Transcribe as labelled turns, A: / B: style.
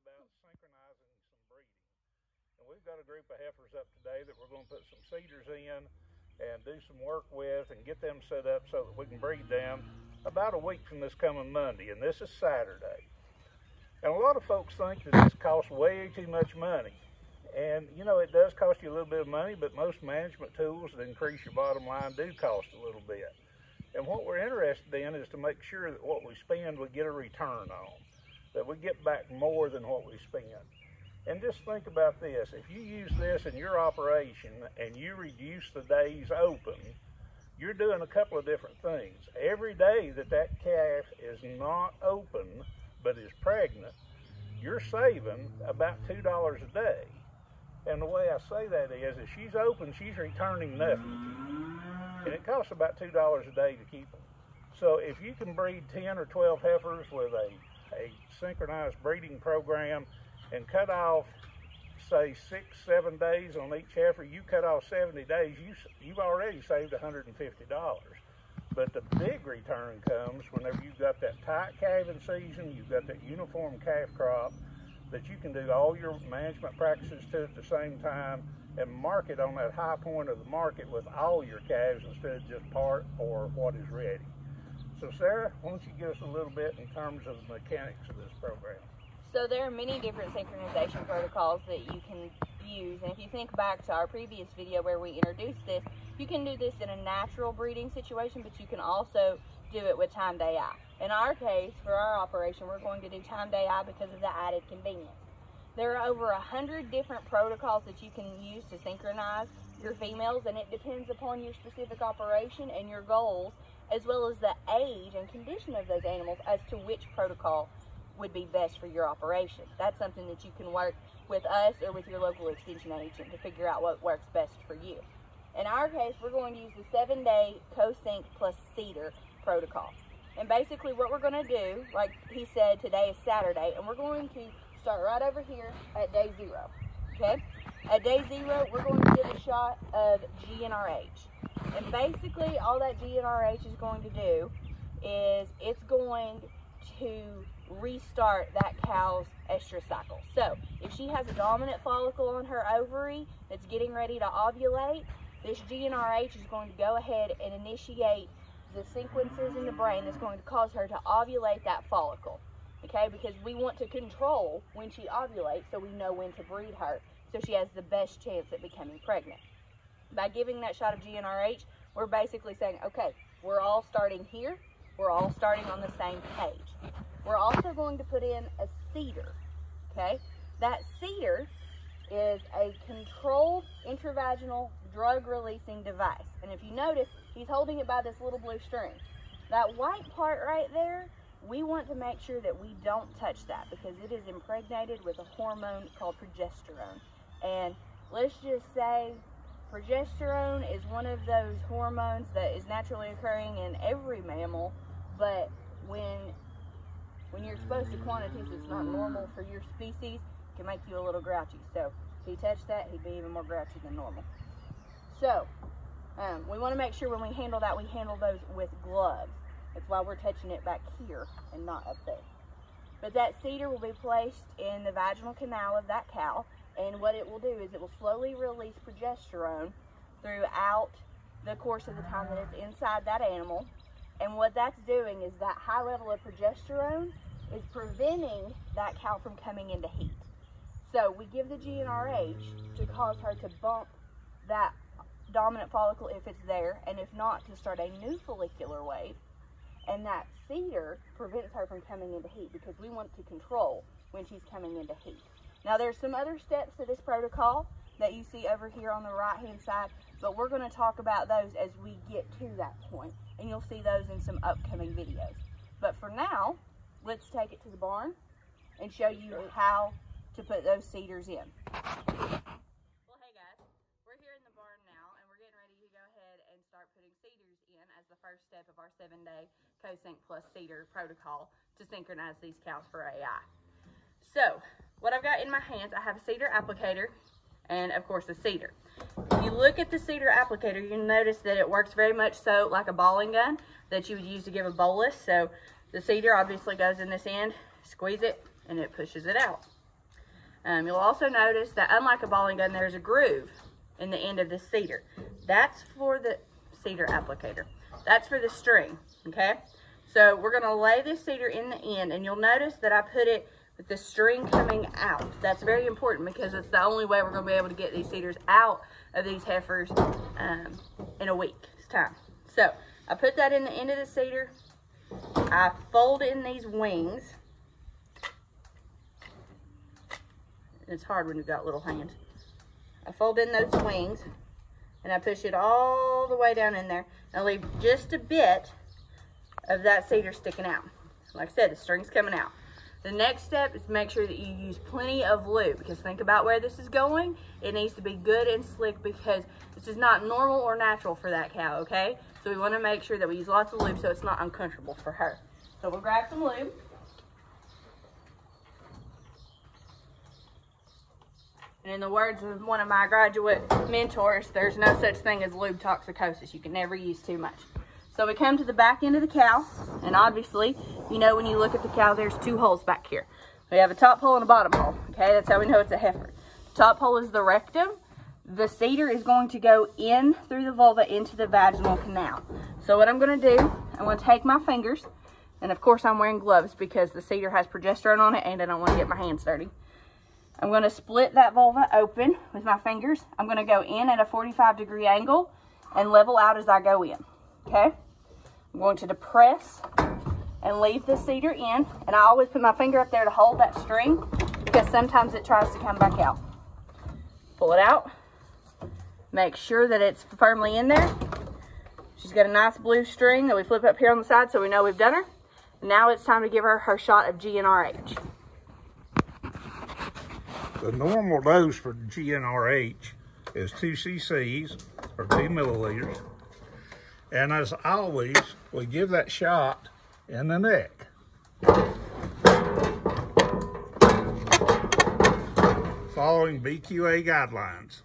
A: about synchronizing some breeding. And we've got a group of heifers up today that we're going to put some seeders in and do some work with and get them set up so that we can breed them about a week from this coming Monday, and this is Saturday. And a lot of folks think that this costs way too much money. And you know, it does cost you a little bit of money, but most management tools that increase your bottom line do cost a little bit. And what we're interested in is to make sure that what we spend, we get a return on, that we get back more than what we spend. And just think about this. If you use this in your operation and you reduce the days open, you're doing a couple of different things. Every day that that calf is not open but is pregnant, you're saving about $2 a day. And the way I say that is, if she's open, she's returning nothing to you. And it costs about $2 a day to keep them. So if you can breed 10 or 12 heifers with a synchronized breeding program and cut off, say, 6-7 days on each heifer, you cut off 70 days, you've already saved $150. But the big return comes whenever you've got that tight calving season, you've got that uniform calf crop, that you can do all your management practices to at the same time and market on that high point of the market with all your calves instead of just part or what is ready. So Sarah, why don't you give us a little bit in terms of the mechanics of this program?
B: So there are many different synchronization protocols that you can use, and if you think back to our previous video where we introduced this, you can do this in a natural breeding situation, but you can also do it with timed AI. In our case, for our operation, we're going to do timed AI because of the added convenience. There are over 100 different protocols that you can use to synchronize your females, and it depends upon your specific operation and your goals, as well as the age and condition of those animals as to which protocol would be best for your operation. That's something that you can work with us or with your local extension agent to figure out what works best for you. In our case, we're going to use the 7-day co-sync plus cedar protocol. And basically what we're going to do, like he said, today is Saturday, and we're going to start right over here at day 0, okay? At day 0, we're going to give a shot of GnRH. And basically all that GnRH is going to do is it's going to restart that cow's estrous cycle. So if she has a dominant follicle on her ovary that's getting ready to ovulate, this GnRH is going to go ahead and initiate the sequences in the brain that's going to cause her to ovulate that follicle, okay? Because we want to control when she ovulates so we know when to breed her so she has the best chance at becoming pregnant. By giving that shot of GnRH, we're basically saying, okay, we're all starting here, we're all starting on the same page. We're also going to put in a cedar, okay? That cedar is a controlled intravaginal drug-releasing device. And if you notice, he's holding it by this little blue string. That white part right there, we want to make sure that we don't touch that because it is impregnated with a hormone called progesterone. And let's just say progesterone is one of those hormones that is naturally occurring in every mammal, but when you're exposed to quantities that's not normal for your species, it can make you a little grouchy. So if he touched that, he'd be even more grouchy than normal. So we want to make sure when we handle that, we handle those with gloves. That's why we're touching it back here and not up there. But that cedar will be placed in the vaginal canal of that cow, and what it will do is it will slowly release progesterone throughout the course of the time that it's inside that animal. And what that's doing is that high level of progesterone is preventing that cow from coming into heat. So we give the GnRH to cause her to bump that dominant follicle if it's there, and if not, to start a new follicular wave. And that cedar prevents her from coming into heat because we want to control when she's coming into heat. Now there's some other steps to this protocol that you see over here on the right hand side, but we're going to talk about those as we get to that point, and you'll see those in some upcoming videos. But for now, let's take it to the barn and show you how to put those cedars in. Well, hey guys, we're here in the barn now, and we're getting ready to go ahead and start putting cedars in as the first step of our 7-day co-sync plus cedar protocol to synchronize these cows for AI. So what I've got in my hands, I have a cedar applicator and of course a cedar. If you look at the cedar applicator, you'll notice that it works very much so like a balling gun that you would use to give a bolus. So the cedar obviously goes in this end, squeeze it, and it pushes it out. You'll also notice that unlike a balling gun, there's a groove in the end of the cedar. That's for the cedar applicator. That's for the string, okay? So we're gonna lay this cedar in the end, and you'll notice that I put it with the string coming out. That's very important because it's the only way we're gonna be able to get these cedars out of these heifers in a week's time. So I put that in the end of the cedar. I fold in these wings. It's hard when you've got little hands. I fold in those wings and I push it all the way down in there. And I leave just a bit of that cedar sticking out. Like I said, the string's coming out. The next step is make sure that you use plenty of lube, because think about where this is going. It needs to be good and slick because this is not normal or natural for that cow, okay? So we want to make sure that we use lots of lube so it's not uncomfortable for her. So we'll grab some lube. And in the words of one of my graduate mentors, there's no such thing as lube toxicosis. You can never use too much. So we come to the back end of the cow, and obviously, you know when you look at the cow, there's two holes back here. We have a top hole and a bottom hole, okay? That's how we know it's a heifer. Top hole is the rectum. The cedar is going to go in through the vulva into the vaginal canal. So what I'm gonna do, I'm gonna take my fingers, and of course I'm wearing gloves because the cedar has progesterone on it and I don't wanna get my hands dirty. I'm going to split that vulva open with my fingers. I'm going to go in at a 45-degree angle and level out as I go in, okay? I'm going to depress and leave the cedar in, and I always put my finger up there to hold that string because sometimes it tries to come back out. Pull it out. Make sure that it's firmly in there. She's got a nice blue string that we flip up here on the side so we know we've done her. Now it's time to give her her shot of GnRH.
A: The normal dose for GnRH is 2 cc's or 2 milliliters. And as always, we give that shot in the neck. Following BQA guidelines.